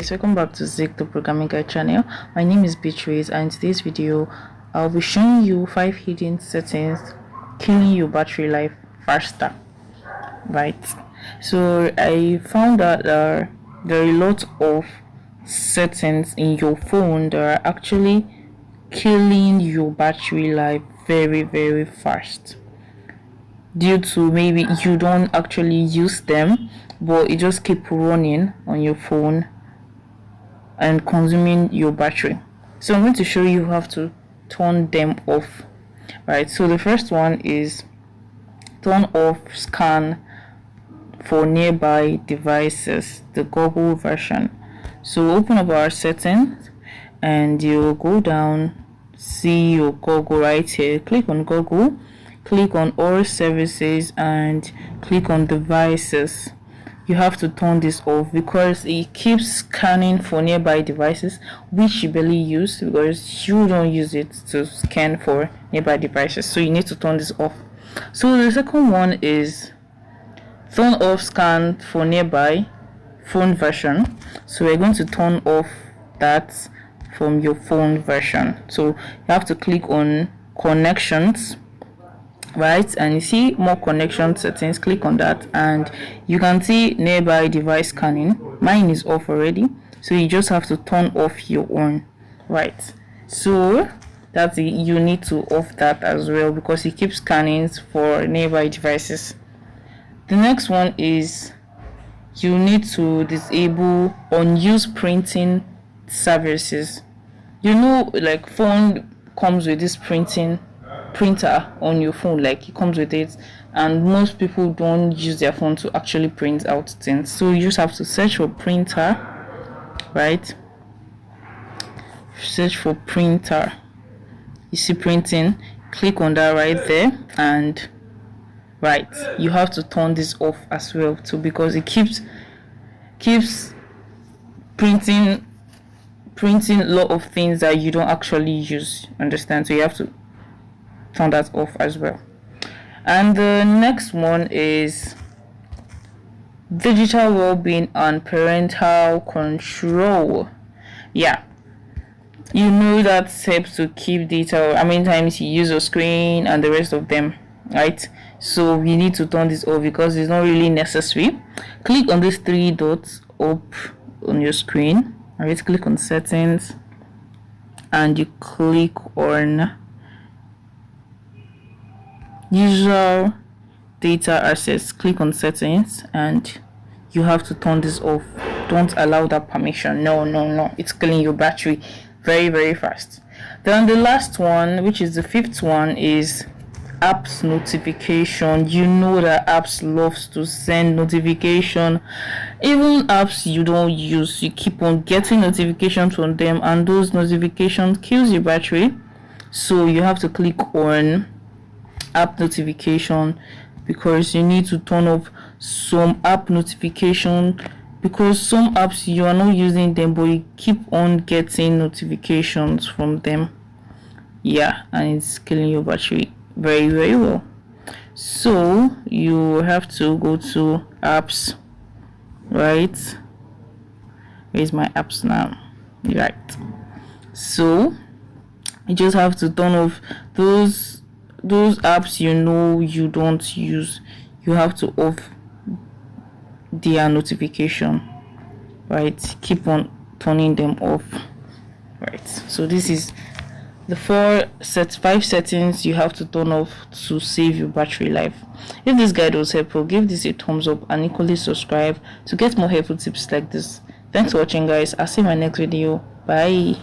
guys, welcome back to Zik the Programming Guide channel. My name is Beatrice, and in today's video I'll be showing you 5 hidden settings killing your battery life faster. Right, so I found that there are a lot of settings in your phone that are actually killing your battery life very fast, due to maybe you don't actually use them, but it just keep running on your phone and consuming your battery. So I'm going to show you how to turn them off. Right, so the first one is turn off scan for nearby devices, the Google version. So open up our settings and you'll go down, see your Google right here, click on Google, click on all services and click on devices. You have to turn this off because it keeps scanning for nearby devices which you barely use, because you don't use it to scan for nearby devices. So you need to turn this off. So the second one is turn off scan for nearby phone version. So we're going to turn off that from your phone version. So you have to click on connections, right, and you see more connection settings. Click on that and you can see nearby device scanning. Mine is off already, so you just have to turn off your own. Right, so that's it. You need to off that as well because it keeps scanning for nearby devices. The next one is you need to disable unused printing services. You know, like phone comes with this printer on your phone, like it comes with it, and most people don't use their phone to actually print out things. So you just have to search for printer, right? Search for printer. You see printing, click on that right there, and right, you have to turn this off as well too, because it keeps printing a lot of things that you don't actually use, understand? So you have to turn that off as well. And the next one is digital well-being and parental control. Yeah, you know that helps to keep data, how many times you use your screen and the rest of them, right? So we need to turn this off because it's not really necessary. Click on these 3 dots up on your screen. Alright, click on settings and you click on user data access. Click on settings and you have to turn this off. Don't allow that permission. No, it's killing your battery very fast. Then the last one, which is the 5th one, is apps notification. You know that apps loves to send notification. Even apps you don't use, you keep on getting notifications from them, and those notifications kills your battery. So you have to click on app notification because you need to turn off some app notification, because some apps you are not using them but you keep on getting notifications from them. Yeah, and it's killing your battery very well. So you have to go to apps, right? Where's my apps now? Right, so you just have to turn off those apps you know you don't use. You have to off their notification, right? Keep on turning them off. Right, so this is the 5 settings you have to turn off to save your battery life. If this guide was helpful, give this a thumbs up and equally subscribe to get more helpful tips like this. Thanks for watching, guys. I'll see you in my next video. Bye.